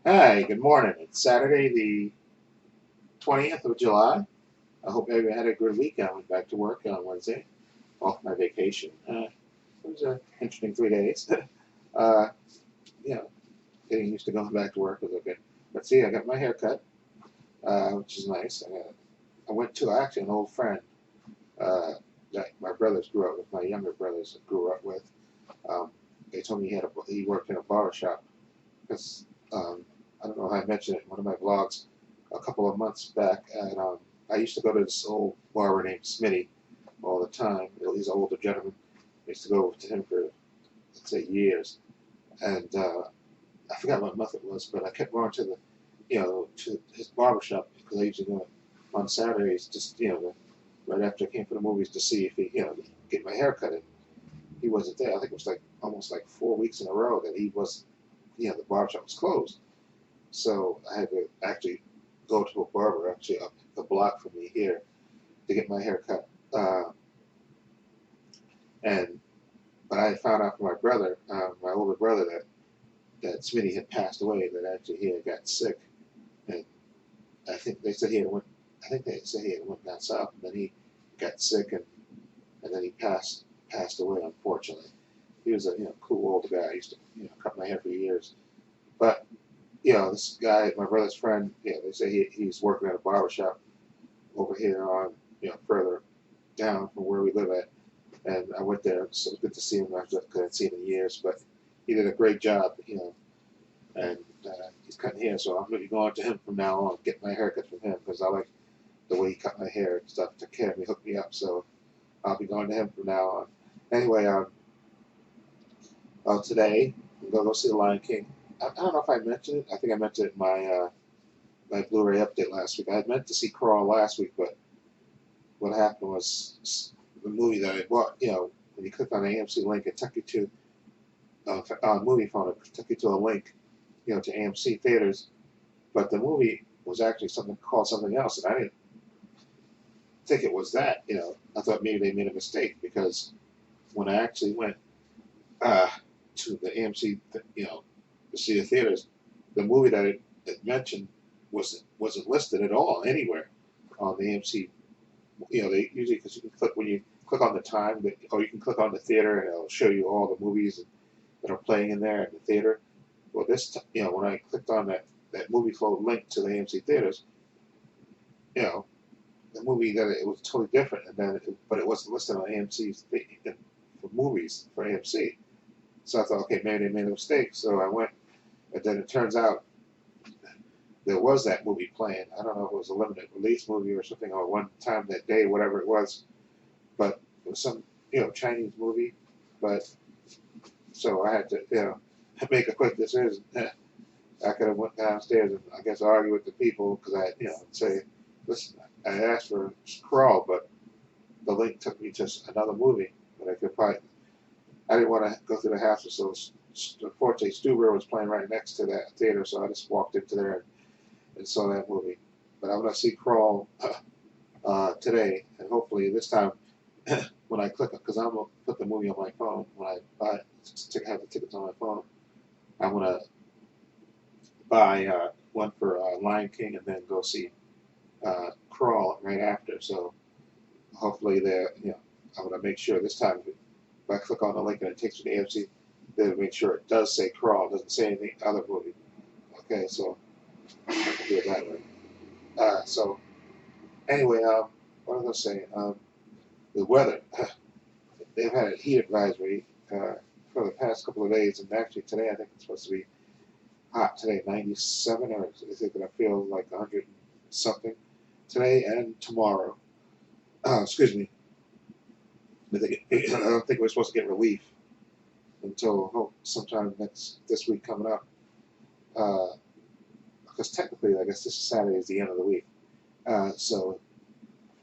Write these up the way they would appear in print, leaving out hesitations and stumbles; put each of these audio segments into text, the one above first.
Hi, good morning. It's Saturday, the 20th of July. I hope everyone had a good week. I went back to work on Wednesday, off my vacation. It was an interesting 3 days. uh, you know, Getting used to going back to work was okay. But see, I got my hair cut, which is nice. I went to actually an old friend uh, that my brothers grew up with, my younger brothers grew up with. Um, they told me he worked in a barber shop. Because I don't know if I mentioned it in one of my vlogs a couple of months back. And I used to go to this old barber named Smitty all the time. He's an older gentleman. I used to go to him for, let's say, years. And I forgot what month it was, but I kept going to to his barber shop because I usually go on Saturdays, just, right after I came from the movies to see if get my hair cut. And he wasn't there. I think it was like almost like 4 weeks in a row that he was, the barber shop was closed. So I had to actually go to a barber actually up the block from me here to get my hair cut. And but I had found out from my brother, my older brother, that Smitty had passed away. That actually he had got sick, and I think they said he had went. I think they said he had went down south, and then he got sick, and then he passed away. Unfortunately, he was a cool old guy. I used to cut my hair for years, but this guy, my brother's friend, they say he's working at a barber shop over here on, further down from where we live at. And I went there, so it was good to see him after I couldn't see him in years. But he did a great job, and he's cutting hair. So I'm going to be going to him from now on, get my haircut from him because I like the way he cut my hair and stuff, took care of me, hooked me up. So I'll be going to him from now on. Anyway, today I'm going to go see The Lion King. I don't know if I mentioned it. I think I mentioned it in my Blu-ray update last week. I had meant to see Crawl last week, but what happened was the movie that I bought, when you click on the AMC link, it took you to movie phone. It took you to a link, to AMC theaters. But the movie was actually something called something else, and I didn't think it was that. I thought maybe they made a mistake because when I actually went uh, to the AMC, to see the theaters, the movie that it mentioned wasn't listed at all anywhere on the AMC. They usually, because you can click when you click on the time that, or you can click on the theater and it'll show you all the movies that are playing in there at the theater. Well, when I clicked on that movie flow link to the AMC theaters, you know, the movie that it was totally different, and but it wasn't listed on AMC's for movies for AMC. So I thought, okay, maybe they made a mistake. So I went, and then it turns out there was that movie playing. I don't know if it was a limited release movie or something, or one time that day, whatever it was. But it was some Chinese movie. But so I had to make a quick decision. I could have went downstairs and I guess argue with the people because I say, listen, I asked for Crawl, but the link took me to another movie that I could probably. I didn't want to go through the hassle, so unfortunately, Stuber was playing right next to that theater, so I just walked into there and saw that movie. But I'm gonna see Crawl today, and hopefully this time when I click it, because I'm gonna put the movie on my phone when I have the tickets on my phone. I'm gonna buy one for Lion King and then go see Crawl right after. So hopefully I'm gonna make sure this time if I click on the link and it takes me to AMC, then make sure it does say Crawl, it doesn't say anything other movie. Okay, so I can do it that way. So anyway, what was I gonna say? The weather. They've had a heat advisory for the past couple of days, and actually today I think it's supposed to be hot today, 97, or is it going to feel like 100 something today and tomorrow? Excuse me. I don't think we're supposed to get relief until sometime this week coming up. Uh, because technically, I guess this Saturday is the end of the week. So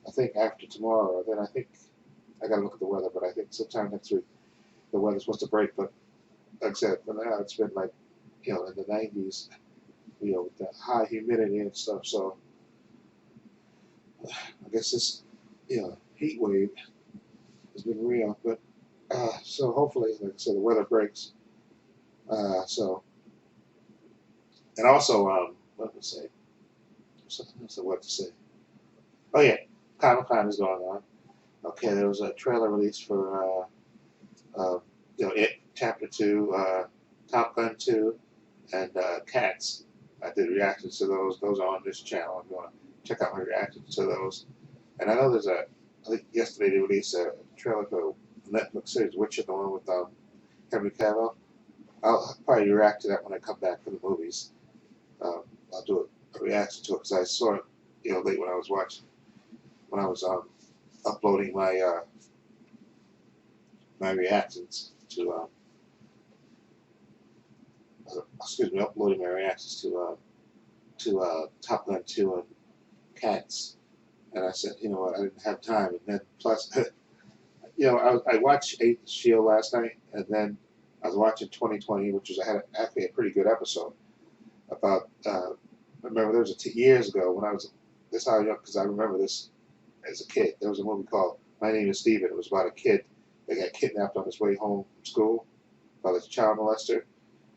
I think after tomorrow, then I think I got to look at the weather, but I think sometime next week the weather's supposed to break. But like I said, for now it's been like in the 90s, with the high humidity and stuff. So I guess this heat wave has been real. But so hopefully, like I said, the weather breaks. So And also, what to say? Something else I what to say. Oh yeah, Comic-Con is going on. Okay, there was a trailer released for It Chapter 2, Top Gun 2, and Cats. I did reactions to those. Those are on this channel. If you want to check out my reactions to those. And I know I think yesterday they released a trailer for the Netflix series Witcher, the one with Henry Cavill. I'll probably react to that when I come back from the movies. I'll do a reaction to it because I saw it, late when I was uploading my reactions to uploading my reactions to Top Gun 2 and Cats. And I said, you know what, I didn't have time. And then plus, I watched Eighth Shield last night, and then I was watching 2020, which had actually a pretty good episode about. I remember there was years ago when I was this how young because I remember this as a kid. There was a movie called My Name is Steven. It was about a kid that got kidnapped on his way home from school by this child molester,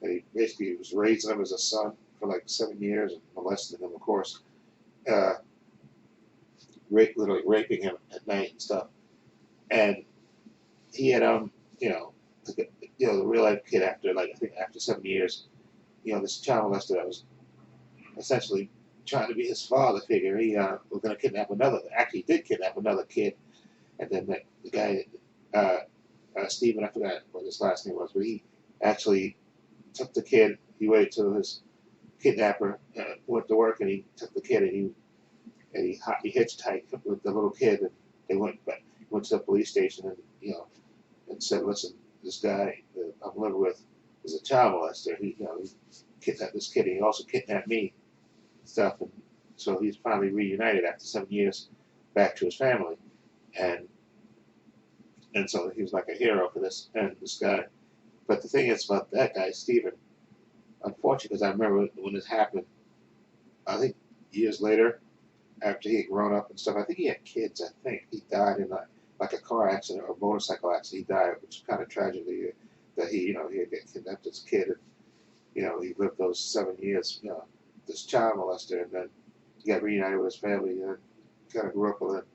and he basically was raising him as a son for like 7 years and molesting him, of course, literally raping him at night and stuff. And he had the real life kid after I think after 7 years, this child molester that was essentially trying to be his father figure. He was going to kidnap actually did kidnap another kid, and then the guy, Stephen, I forgot what his last name was, but he actually took the kid. He waited till his kidnapper went to work, and he took the kid and he hitchhiked with the little kid, and they went to the police station, and said, listen, this guy that I'm living with is a child molester. He kidnapped this kid, and he also kidnapped me, stuff, and so he's finally reunited after 7 years back to his family, and so he was like a hero for this guy. But the thing is about that guy, Stephen, unfortunately, because I remember when this happened, I think years later, after he had grown up and stuff, I think he had kids. I think he died in like a car accident or a motorcycle accident. He died, which is kind of tragedy that he had get kidnapped as a kid, and he lived those 7 years, this child molester, and then he got reunited with his family, and kind of grew up with it.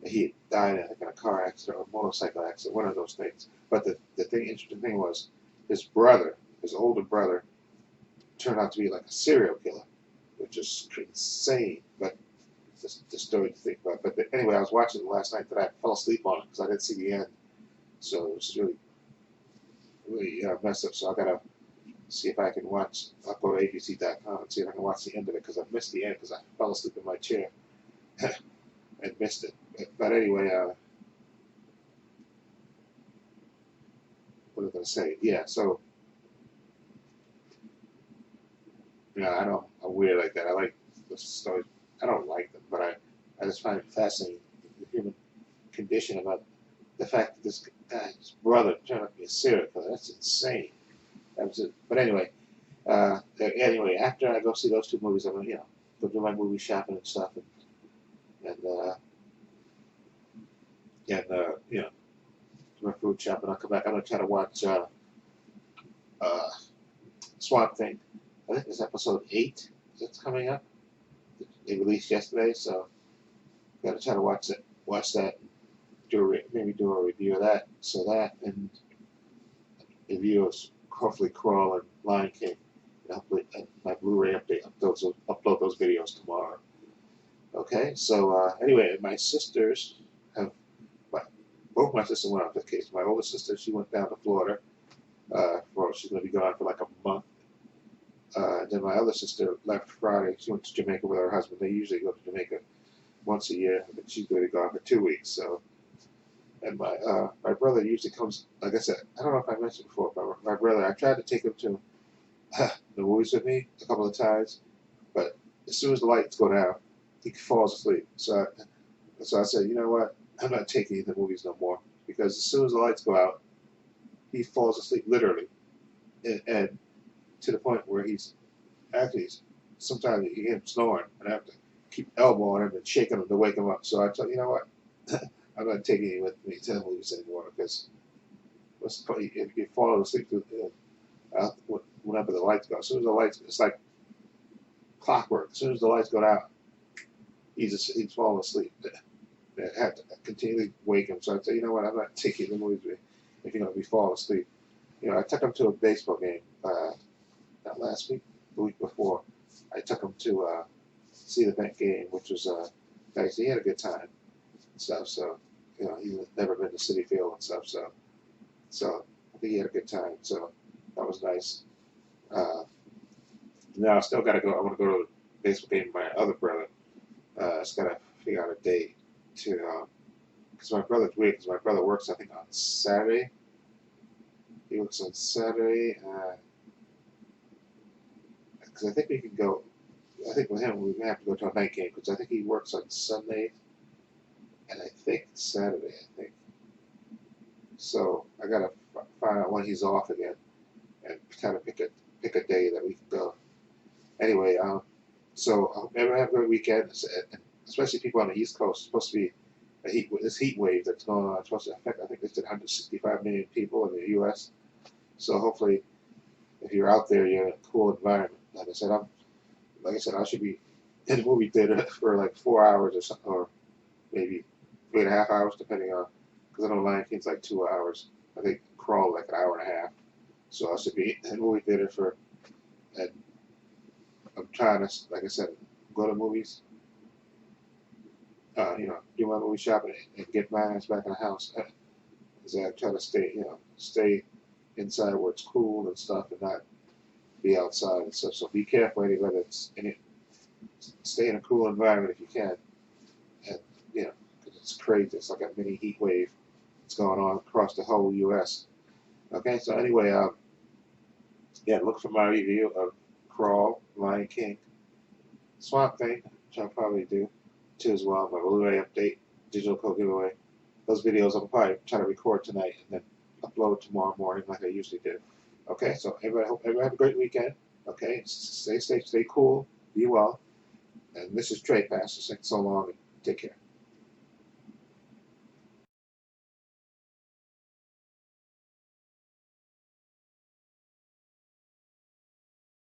He died in a car accident or a motorcycle accident, one of those things. But the interesting thing was his older brother, turned out to be like a serial killer, which is insane. But the story to think about. But anyway, I was watching it last night, but I fell asleep on it because I didn't see the end. So it was really messed up. So I gotta see if I can watch. I'll go to abc.com and see if I can watch the end of it because I missed the end because I fell asleep in my chair and missed it. But anyway, what was I going to say? Yeah, so I'm weird like that. I like the stories. I don't like them, but I just find it fascinating the human condition about the fact that this guy's brother turned out to be a serial killer. That's insane. That was it. But anyway, after I go see those two movies, I'm gonna go do my movie shopping and stuff, and do my food shopping. I'll come back. I'm gonna try to watch Swamp Thing. I think it's episode 8 that's coming up. They released yesterday, so gotta try to watch that. Maybe do a review of that. So that and review of hopefully Crawl and Lion King. And hopefully my Blu-ray update. Upload those videos tomorrow. Okay. So anyway, my sisters have. Both my sisters went off the case. My older sister, she went down to Florida. She's going to be gone for like a month. Then my other sister left Friday. She went to Jamaica with her husband. They usually go to Jamaica once a year, but she's going to be gone for 2 weeks. So, and my brother usually comes. Like I said, I don't know if I mentioned before, but my brother, I tried to take him to the movies with me a couple of times, but as soon as the lights go down, he falls asleep. So I said, you know what? I'm not taking you to the movies no more because as soon as the lights go out, he falls asleep literally, and to the point where sometimes you hear him snoring, and I have to keep elbowing him and shaking him to wake him up. So I tell you know what, I'm not taking you with me to the movies anymore because what's the point? If you fall asleep, whenever the lights go. As soon as the lights, it's like clockwork. As soon as the lights go out, he's falling asleep. I had to continually wake him. So I'd say, you know what, I'm not taking the movies if you're going to be falling asleep. You know, I took him to a baseball game, not last week, the week before. I took him to see the Met game, which was nice. He had a good time and stuff. So, you know, he's never been to Citi Field and stuff. So I think he had a good time. So that was nice. Now I still got to go. I want to go to the baseball game with my other brother. Just got to figure out a date to, because my brother's weird, because my brother works, I think, on Saturday. He works on Saturday, because I think we can go, I think with him, we may have to go to a night game, because I think he works on Sunday, and I think Saturday, I think. So I got to find out when he's off again, and kind of pick a day that we can go. Anyway, so I hope everyone have a great weekend, especially people on the East Coast. It's supposed to be this heat wave that's going on. It's supposed to affect, I think they said 165 million people in the U.S. So hopefully, if you're out there, you're in a cool environment. Like I said, I should be in the movie theater for like 4 hours or something, or maybe 3.5 hours, depending on, because I know Lion King's like 2 hours. I think Crawl like an hour and a half. So I should be in the movie theater for, and I'm trying to, like I said, go to movies, you know, do my movie shopping and get my ass back in the house. As I try to stay inside where it's cool and stuff, and not be outside and stuff. So be careful anybody that's in it. Stay in a cool environment if you can, and you know, because it's crazy. It's like a mini heat wave that's going on across the whole U.S. Okay, so anyway, yeah, look for my review of Crawl, Lion King, Swamp Thing, which I'll probably do too as well. My Blu-ray update, digital code giveaway. Those videos I'll probably try to record tonight and then upload tomorrow morning like I usually do. Okay, so everybody, hope everybody have a great weekend. Okay, stay safe, stay cool, be well. And this is Trepacer. Thanks so long, and take care.